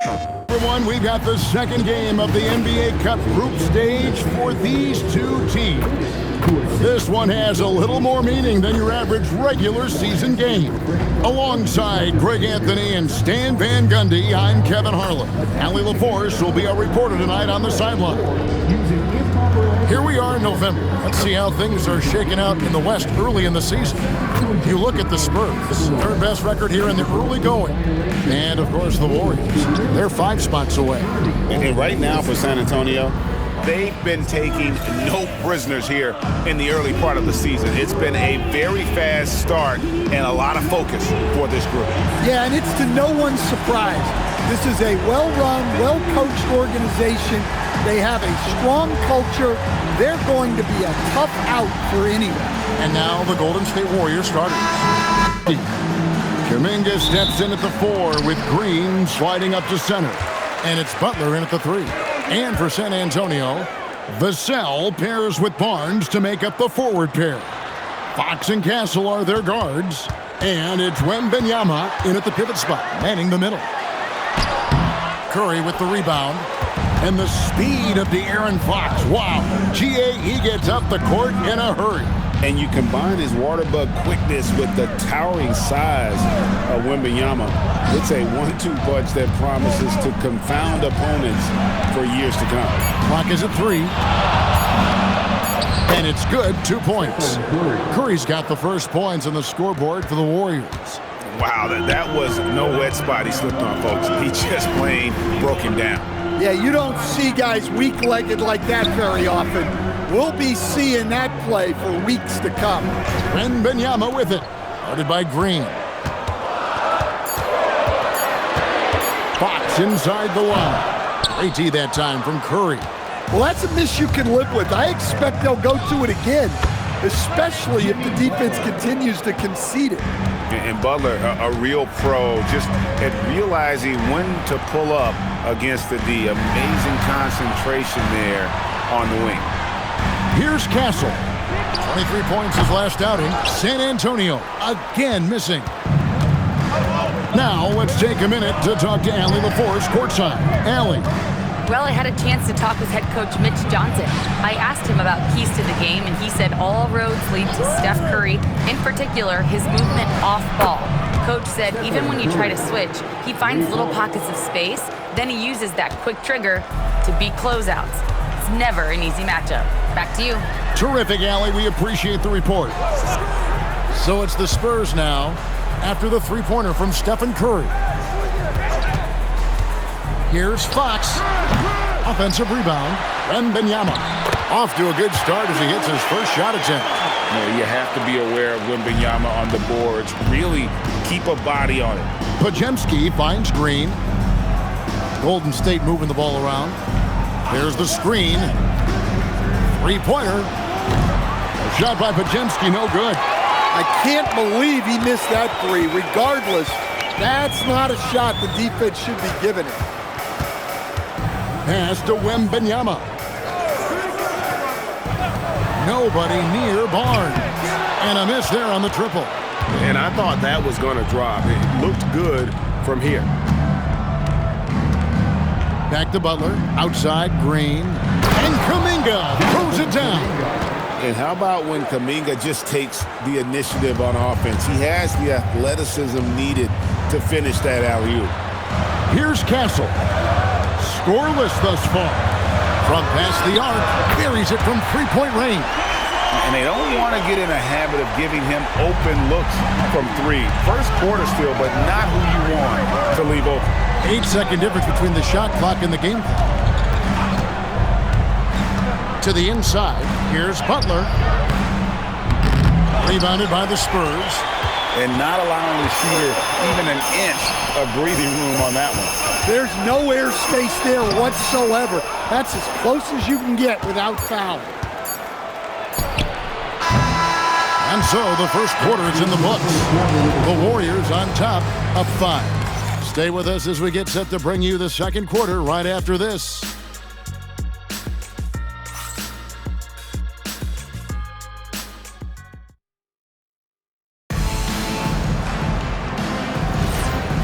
Everyone, we've got the second game of the NBA Cup group stage for these two teams. This one has a little more meaning than your average regular season game. Alongside Greg Anthony and Stan Van Gundy, I'm Kevin Harlan. Allie LaForce will be our reporter tonight on the sideline. Here we are in November. Let's see how things are shaking out in the West early in the season. You look at the Spurs, third best record here in the early going. And, of course, the Warriors. They're 5 spots away. And right now for San Antonio, they've been taking no prisoners here in the early part of the season. It's been a very fast start and a lot of focus for this group. Yeah, and it's to no one's surprise. This is a well-run, well-coached organization. They have a strong culture. They're going to be a tough out for anyone. And now the Golden State Warriors starters. Kuminga steps in at the 4 with Green sliding up to center. And it's Butler in at the 3. And for San Antonio, Vassell pairs with Barnes to make up the forward pair. Fox and Castle are their guards. And it's Wembanyama in at the pivot spot, manning the middle. Curry with the rebound. And the speed of De'Aaron Fox. Wow. He gets up the court in a hurry. And you combine his waterbug quickness with the towering size of Wembanyama. It's a 1-2 punch that promises to confound opponents for years to come. Clock is at 3. And it's good, 2 points. Curry's got the first points on the scoreboard for the Warriors. Wow, that was no wet spot he slipped on, folks. He just plain broke him down. Yeah, you don't see guys weak-legged like that very often. We'll be seeing that play for weeks to come. Wembanyama with it. Guarded by Green. Fox inside the line. Great D that time from Curry. Well, that's a miss you can live with. I expect they'll go to it again, especially if the defense continues to concede it. And Butler, a real pro, just at realizing when to pull up against the D. Amazing concentration there on the wing. Here's Castle. 23 points his last outing. San Antonio again missing. Now let's take a minute to talk to Allie LaForce courtside. Allie. Well, I had a chance to talk with head coach Mitch Johnson. I asked him about keys to the game, and he said all roads lead to Steph Curry, in particular his movement off ball. Coach said even when you try to switch, he finds little pockets of space, then he uses that quick trigger to beat closeouts. It's never an easy matchup. Back to you. Terrific, Allie. We appreciate the report. So it's the Spurs now after the three-pointer from Stephen Curry. Here's Fox. Offensive rebound. Wembanyama. Off to a good start as he hits his first shot attempt. You have to be aware of Wembanyama on the boards. Really keep a body on it. Podziemski finds Green. Golden State moving the ball around. There's the screen. Three-pointer. A shot by Podziemski, no good. I can't believe he missed that 3. Regardless, that's not a shot the defense should be giving it. Pass to Wembanyama. Nobody near Barnes. And a miss there on the triple. And I thought that was going to drop. It looked good from here. Back to Butler. Outside, Green. And Kuminga throws it down. And how about when Kuminga just takes the initiative on offense? He has the athleticism needed to finish that alley-oop. Here's Castle. Scoreless thus far. From past the arc, buries it from three-point range. And they don't want to get in a habit of giving him open looks from 3. First quarter still, but not who you want to leave open. 8-second difference between the shot clock and the game clock. To the inside, here's Butler. Rebounded by the Spurs. And not allowing the shooter even an inch of breathing room on that one. There's no air space there whatsoever. That's as close as you can get without foul. And so the first quarter is in the books. The Warriors on top of 5. Stay with us as we get set to bring you the second quarter right after this.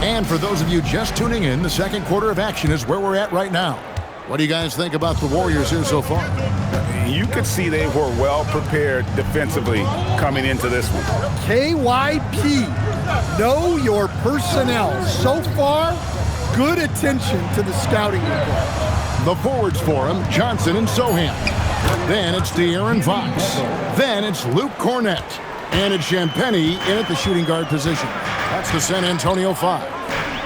And for those of you just tuning in, the second quarter of action is where we're at right now. What do you guys think about the Warriors here so far? You could see they were well prepared defensively coming into this one. KYP, know your personnel. So far, good attention to the scouting report. The forwards for him, Johnson and Sohan. Then it's De'Aaron Fox. Then it's Luke Cornett. And it's Champagnie in at the shooting guard position. That's the San Antonio 5.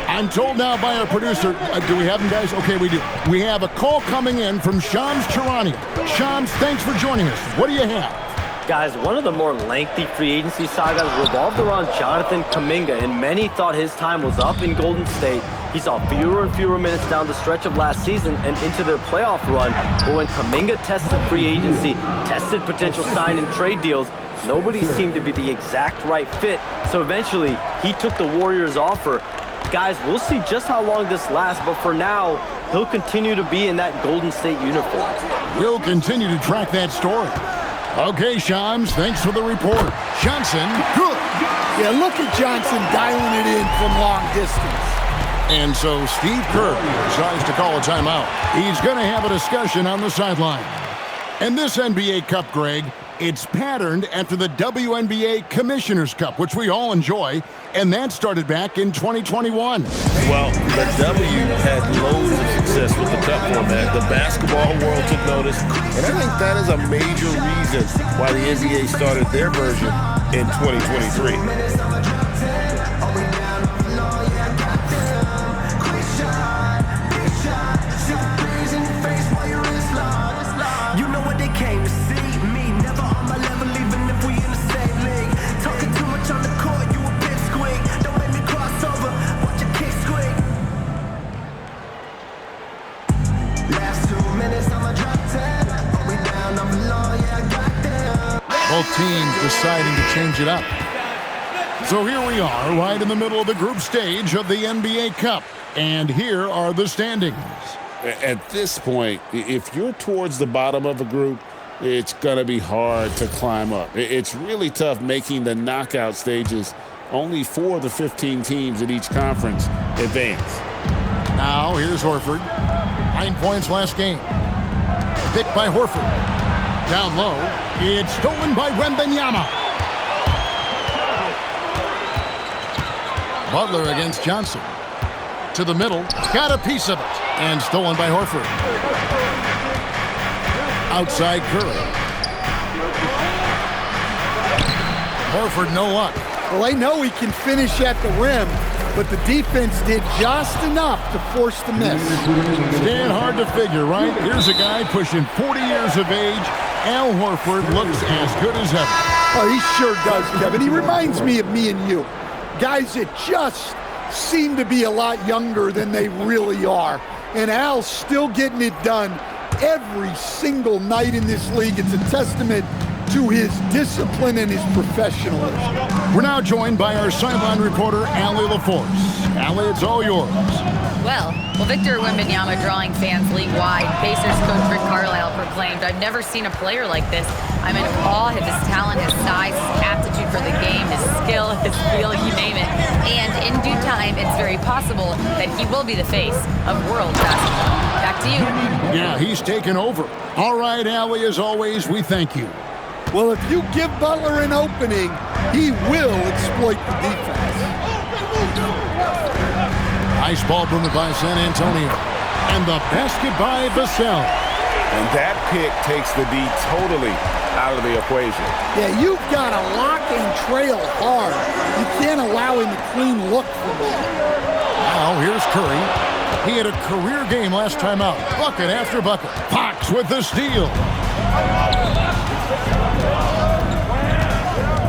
I'm told now by our producer, do we have them, guys? Okay, we do. We have a call coming in from Shams Charania. Shams, thanks for joining us. What do you have? Guys, one of the more lengthy free agency sagas revolved around Jonathan Kuminga, and many thought his time was up in Golden State. He saw fewer and fewer minutes down the stretch of last season and into their playoff run. But when Kuminga tested free agency, tested potential sign and trade deals, nobody seemed to be the exact right fit. So eventually, he took the Warriors' offer. Guys, we'll see just how long this lasts, but for now, he'll continue to be in that Golden State uniform. We'll continue to track that story. Okay, Shams, thanks for the report. Johnson, good. Yeah, look at Johnson dialing it in from long distance. And so Steve Kerr decides to call a timeout. He's going to have a discussion on the sideline. And this NBA Cup, Greg, it's patterned after the WNBA Commissioner's Cup, which we all enjoy, and that started back in 2021. Well, the W had loads of success with the Cup format. The basketball world took notice, and I think that is a major reason why the NBA started their version in 2023. Both teams deciding to change it up. So here we are, right in the middle of the group stage of the NBA Cup. And here are the standings. At this point, if you're towards the bottom of a group, it's going to be hard to climb up. It's really tough making the knockout stages. Only 4 of the 15 teams in each conference advance. Now, here's Horford. 9 points last game. Picked by Horford. Down low, it's stolen by Wembanyama. Butler against Johnson. To the middle, got a piece of it, and stolen by Horford. Outside Curry. Horford, no luck. Well, they know he can finish at the rim, but the defense did just enough to force the miss. Stand hard to figure, right? Here's a guy pushing 40 years of age. Al Horford looks as good as ever. Oh, he sure does, Kevin. He reminds me of me and you. Guys that just seem to be a lot younger than they really are. And Al's still getting it done every single night in this league. It's a testament to his discipline and his professionalism. We're now joined by our sideline reporter, Allie LaForce. Allie, it's all yours. Well, Victor Wembanyama drawing fans league-wide. Pacers coach Rick Carlisle proclaimed, "I've never seen a player like this. I'm in awe of his talent, his size, his aptitude for the game, his skill, his feel, you name it. And in due time, it's very possible that he will be the face of world basketball." Back to you. Yeah, he's taken over. All right, Allie, as always, we thank you. Well, if you give Butler an opening, he will exploit the defense. Nice ball movement by San Antonio. And the basket by Vassell. And that pick takes the D totally out of the equation. Yeah, you've got to lock and trail hard. You can't allow him to clean look from there. Now, here's Curry. He had a career game last time out. Bucket after bucket. Fox with the steal.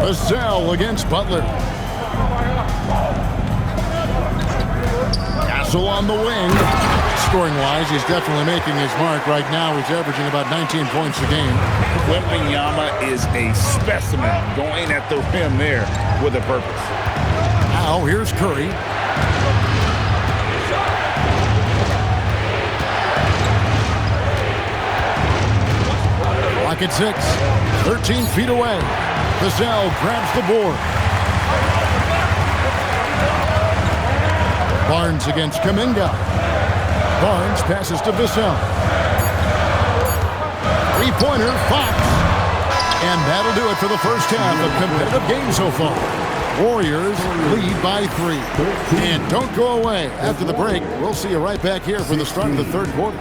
Vassell against Butler. Castle on the wing. Scoring-wise, he's definitely making his mark. Right now, he's averaging about 19 points a game. Wembanyama is a specimen going at the rim there with a purpose. Now, here's Curry. Clock at 6. 13 feet away. Vassell grabs the board. Barnes against Kuminga. Barnes passes to Vassell. Three-pointer, Fox. And that'll do it for the first half of competitive game so far. Warriors lead by 3. And don't go away. After the break, we'll see you right back here for the start of the third quarter.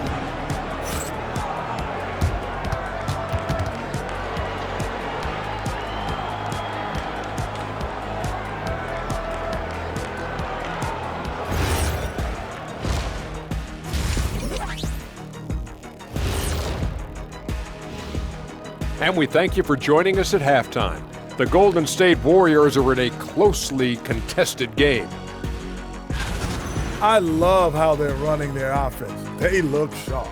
And we thank you for joining us at halftime. The Golden State Warriors are in a closely contested game. I love how they're running their offense. They look sharp.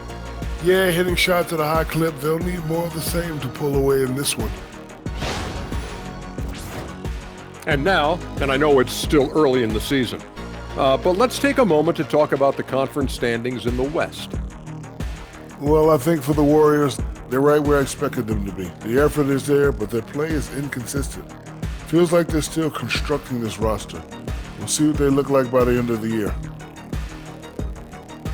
Yeah, hitting shots at a high clip. They'll need more of the same to pull away in this one. And now, and I know it's still early in the season, but let's take a moment to talk about the conference standings in the West. Well, I think for the Warriors, they're right where I expected them to be. The effort is there, but their play is inconsistent. Feels like they're still constructing this roster. We'll see what they look like by the end of the year.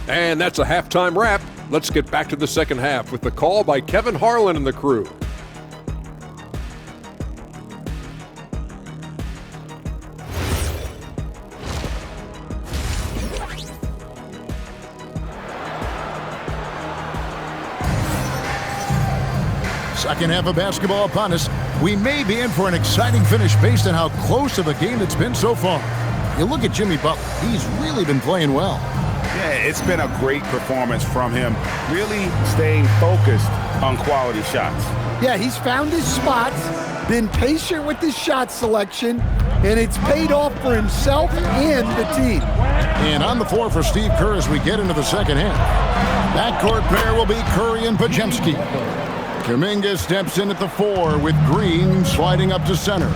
And that's a halftime wrap. Let's get back to the second half with the call by Kevin Harlan and the crew. Second half of basketball upon us. We may be in for an exciting finish based on how close of a game it's been so far. You look at Jimmy Butler. He's really been playing well. Yeah, it's been a great performance from him, really staying focused on quality shots. Yeah, he's found his spots, been patient with his shot selection, and it's paid off for himself and the team. And on the floor for Steve Kerr as we get into the second half. Backcourt pair will be Curry and Podziemski. Kuminga steps in at the 4 with Green sliding up to center.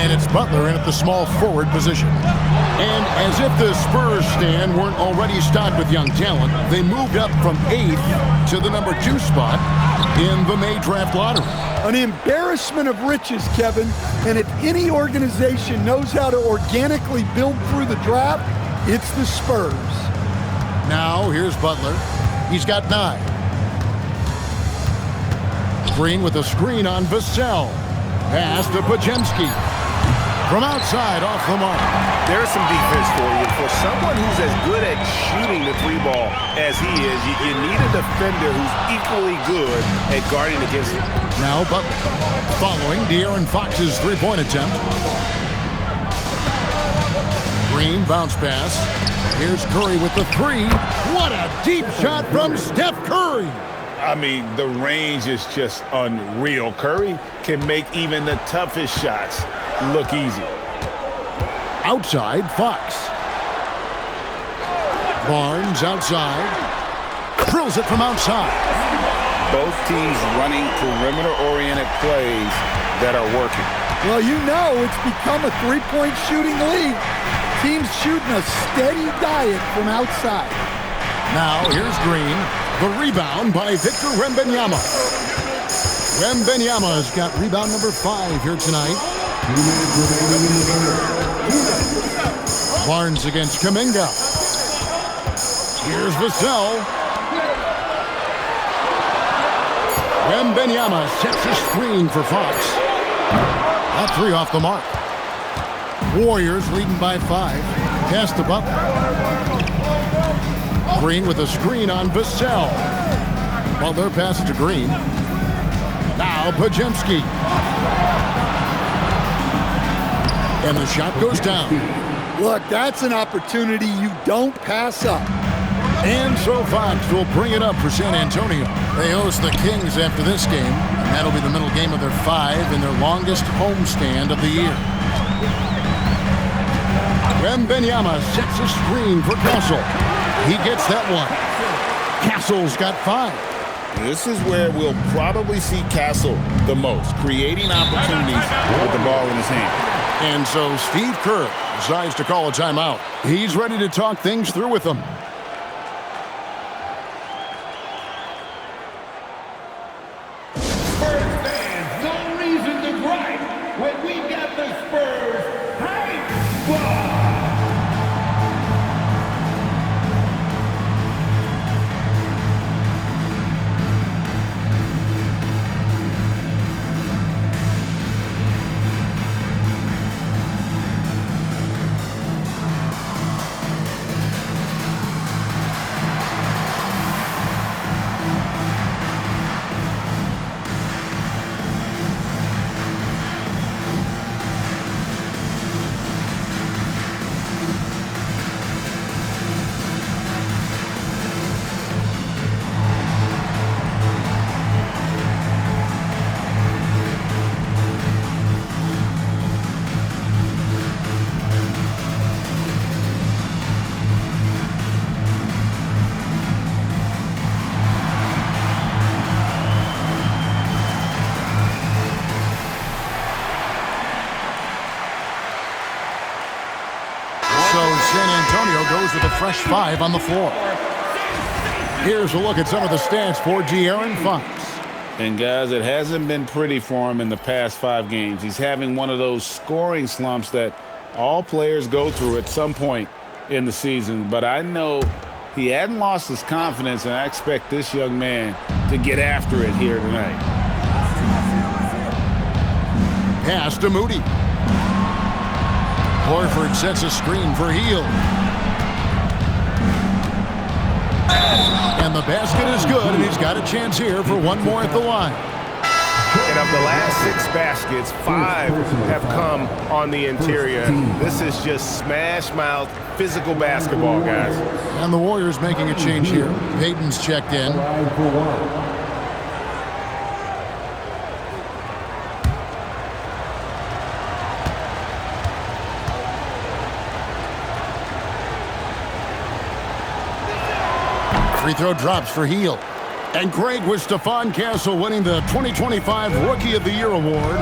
And it's Butler in at the small forward position. And as if the Spurs stand weren't already stocked with young talent, they moved up from 8th to the number 2 spot in the May draft lottery. An embarrassment of riches, Kevin. And if any organization knows how to organically build through the draft, it's the Spurs. Now here's Butler. He's got 9. Green with a screen on Vassell. Pass to Podziemski. From outside, off the mark. There's some defense for you. For someone who's as good at shooting the 3-ball as he is, you need a defender who's equally good at guarding against him. Now Butler following De'Aaron Fox's 3-point attempt. Green bounce pass. Here's Curry with the 3. What a deep shot from Steph Curry. I mean, the range is just unreal. Curry can make even the toughest shots look easy. Outside, Fox. Barnes outside. Drills it from outside. Both teams running perimeter-oriented plays that are working. Well, you know it's become a 3-point shooting league. Teams shooting a steady diet from outside. Now here's Green. The rebound by Victor Wembanyama. Wembanyama's got rebound number 5 here tonight. Barnes against Kuminga. Here's Vassell. Wembanyama sets a screen for Fox. That 3 off the mark. Warriors leading by 5. Pass to Butler. Green with a screen on Vassell. Butler passes to Green. Now Podziemski. And the shot goes down. Look, that's an opportunity you don't pass up. And so Fox will bring it up for San Antonio. They host the Kings after this game, and that'll be the middle game of their 5 and their longest homestand of the year. Wembanyama sets a screen for Castle. He gets that one. Castle's got 5. This is where we'll probably see Castle the most, creating opportunities with the ball in his hand. And so Steve Kerr decides to call a timeout. He's ready to talk things through with them. Spurs fans, no reason to gripe when we got the Spurs hype. fresh 5 on the floor. Here's a look at some of the stats for De'Aaron Fox. And guys, it hasn't been pretty for him in the past 5 games. He's having one of those scoring slumps that all players go through at some point in the season. But I know he hadn't lost his confidence, and I expect this young man to get after it here tonight. Pass to Moody. Horford sets a screen for Hield. And the basket is good, and he's got a chance here for one more at the line. And of the last 6 baskets, 5 have come on the interior. This is just smash-mouth, physical basketball, guys. And the Warriors making a change here. Payton's checked in. Free throw drops for Hield. And Greg, with Stephon Castle winning the 2025 Rookie of the Year award,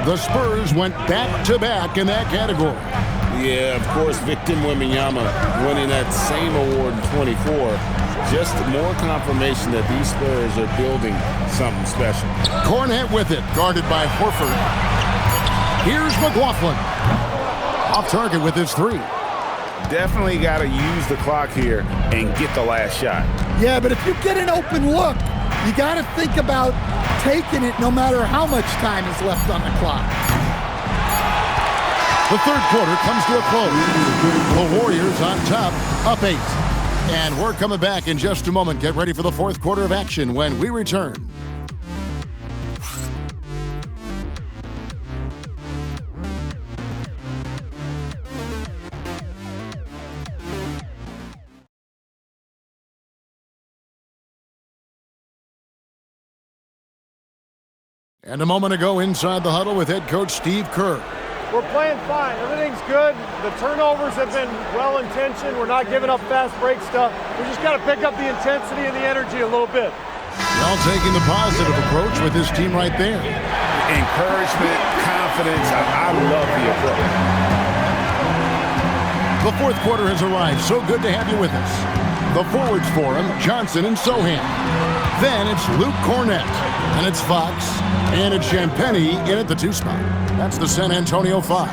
the Spurs went back-to-back in that category. Yeah, of course, Victor Wembanyama winning that same award in 24. Just more confirmation that these Spurs are building something special. Cornet with it, guarded by Horford. Here's McLaughlin. Off target with his 3. Definitely got to use the clock here and get the last shot. Yeah, but if you get an open look, you got to think about taking it no matter how much time is left on the clock. The third quarter comes to a close. The Warriors on top, up 8. And we're coming back in just a moment. Get ready for the fourth quarter of action when we return. And a moment ago, inside the huddle with head coach Steve Kerr. We're playing fine. Everything's good. The turnovers have been well-intentioned. We're not giving up fast break stuff. We just got to pick up the intensity and the energy a little bit. Y'all taking the positive approach with this team right there. Encouragement, confidence. I love the approach. The fourth quarter has arrived. So good to have you with us. The forwards for him, Johnson and Sohan. Then it's Luke Cornett. And it's Fox. And it's Champagnie in at the 2 spot. That's the San Antonio 5.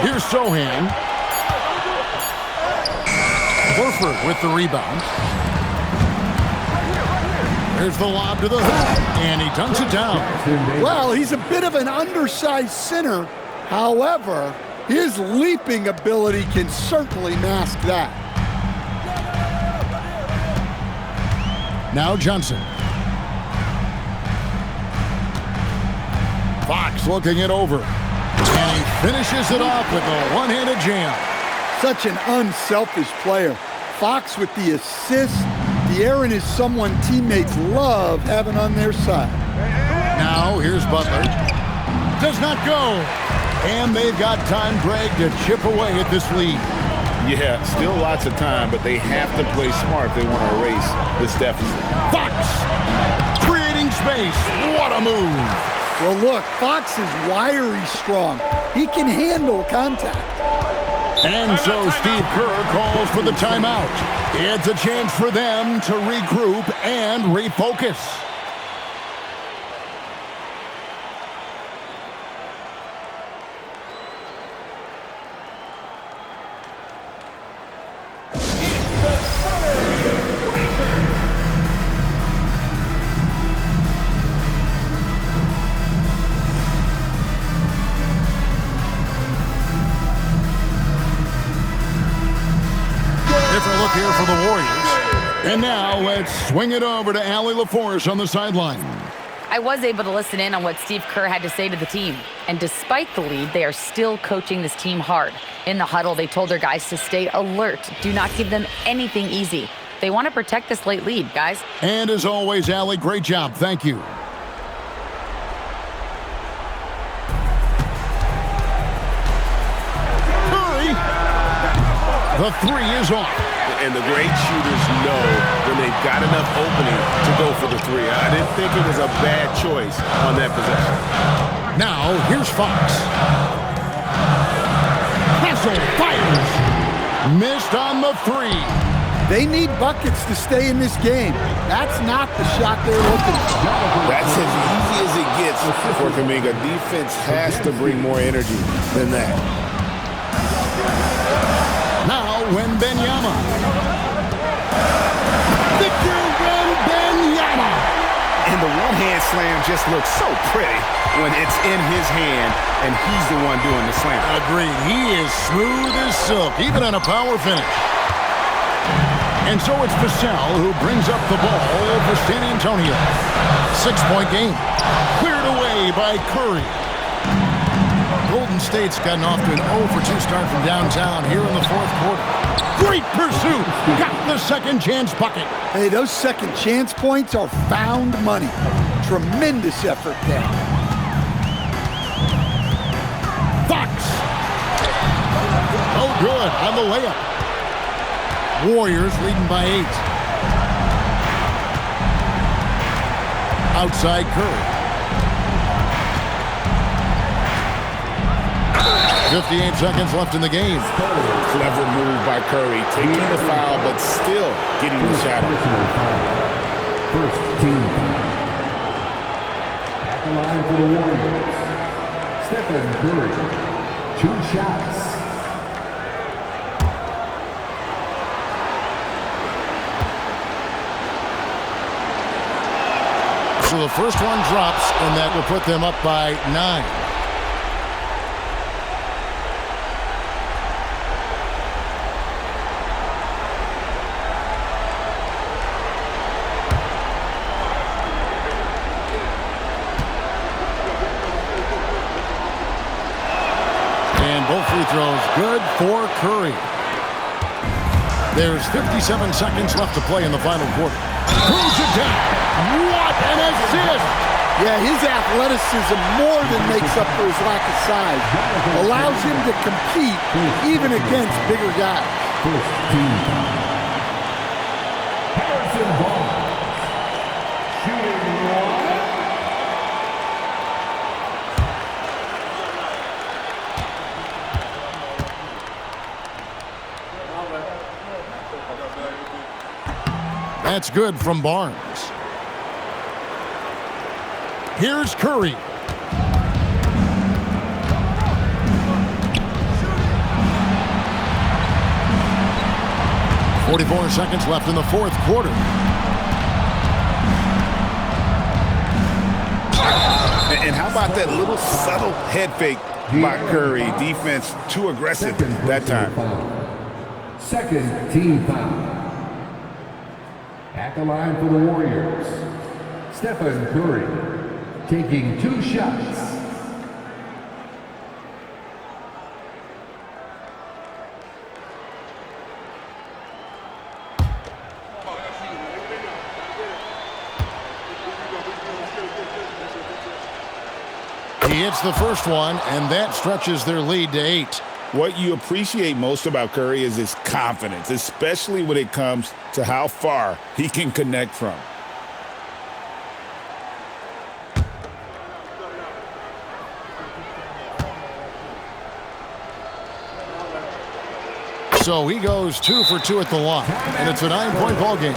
Here's Sohan. Horford with the rebound. There's the lob to the hoop. And he dunks it down. Well, he's a bit of an undersized center. However, his leaping ability can certainly mask that. Now Johnson. Fox looking it over. And he finishes it off with a one-handed jam. Such an unselfish player. Fox with the assist. De'Aaron is someone teammates love having on their side. Now here's Butler. Does not go. And they've got time, Greg, to chip away at this lead. Yeah, still lots of time, but they have to play smart if they want to erase this deficit. Fox creating space. What a move. Well, look, Fox is wiry strong. He can handle contact. And so Steve Kerr calls for the timeout. It's a chance for them to regroup and refocus. Different look here for the Warriors. And now let's swing it over to Allie LaForce on the sideline. I was able to listen in on what Steve Kerr had to say to the team. And despite the lead, they are still coaching this team hard. In the huddle, they told their guys to stay alert. Do not give them anything easy. They want to protect this late lead, guys. And as always, Allie, great job. Thank you. Curry. The 3 is off. And the great shooters know when they've got enough opening to go for the 3. I didn't think it was a bad choice on that possession. Now, here's Fox. Castle fires. Missed on the three. They need buckets to stay in this game. That's not the shot they're looking for. That's as easy as it gets for Kuminga. Defense has to bring more energy than that. Now Wembanyama. Victor Wembanyama. And the one-hand slam just looks so pretty when it's in his hand and he's the one doing the slam. Agreed. He is smooth as silk, even on a power finish. And so it's Vassell who brings up the ball for San Antonio. 6-point game. Cleared away by Curry. Golden State's gotten off to an 0-for-2 start from downtown here in the fourth quarter. Great pursuit. Got the second chance bucket. Hey, those second chance points are found money. Tremendous effort there. Fox. Oh, good on the layup. Warriors leading by 8. Outside Curry. 58 seconds left in the game. Clever move by Curry, taking the foul, but still getting the shot. First team foul. At the line for the Warriors, Stephen Curry. 2 shots. So the first one drops, and that will put them up by 9. And both free throws good for Curry. There's 57 seconds left to play in the final quarter. Throws it down. What an assist! Yeah, his athleticism more than makes up for his lack of size. Allows him to compete even against bigger guys. First team foul. Harrison Barnes. Shooting one. That's good from Barnes. Here's Curry. "44 seconds left in the fourth quarter. And how about that little subtle head fake by Curry? Defense too aggressive that time. Second team foul. At the line for the Warriors, Stephen Curry, taking 2 shots. He hits the first one, and that stretches their lead to 8. What you appreciate most about Curry is his confidence, especially when it comes to how far he can connect from. So he goes 2 for 2 at the line, and it's a 9-point ball game.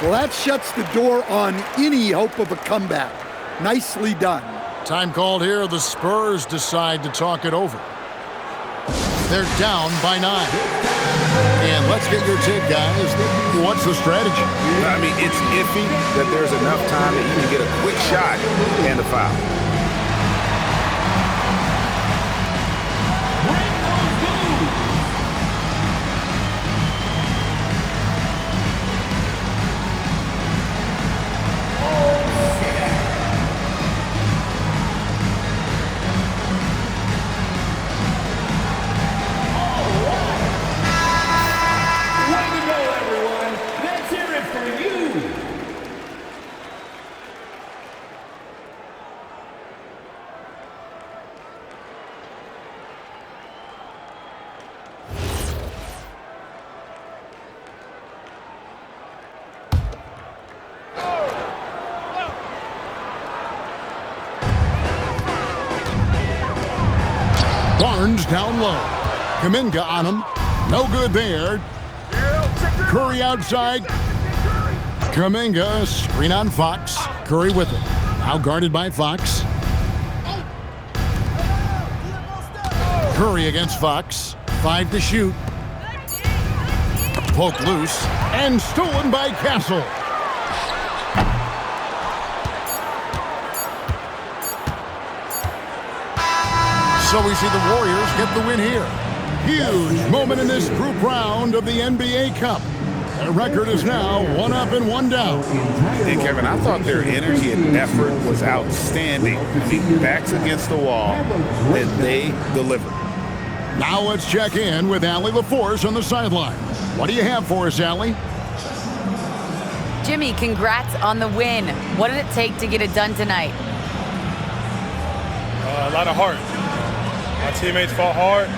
Well, that shuts the door on any hope of a comeback. Nicely done. Time called here. The Spurs decide to talk it over. They're down by 9. And let's get your take, guys. What's the strategy? I mean, it's iffy that there's enough time to even get a quick shot and a foul. Barnes down low. Kuminga on him. No good there. Curry outside. Kuminga, screen on Fox. Curry with it. Now guarded by Fox. Curry against Fox. 5 to shoot. Poke loose. And stolen by Castle. So we see the Warriors get the win here. Huge moment in this group round of the NBA Cup. Their record is now 1 up and 1 down. Hey, Kevin, I thought their energy and effort was outstanding. Backs against the wall, and they delivered. Now let's check in with Allie LaForce on the sideline. What do you have for us, Allie? Jimmy, congrats on the win. What did it take to get it done tonight? A lot of heart. My teammates fought hard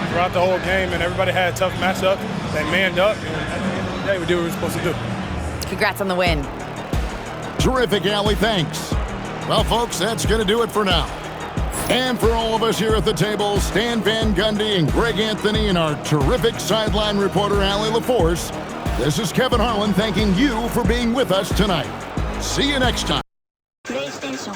throughout the whole game, and everybody had a tough matchup. They manned up, and at the end of the day, we did what we were supposed to do. Congrats on the win. Terrific, Allie. Thanks. Well, folks, that's going to do it for now. And for all of us here at the table, Stan Van Gundy and Greg Anthony and our terrific sideline reporter, Allie LaForce, this is Kevin Harlan thanking you for being with us tonight. See you next time. PlayStation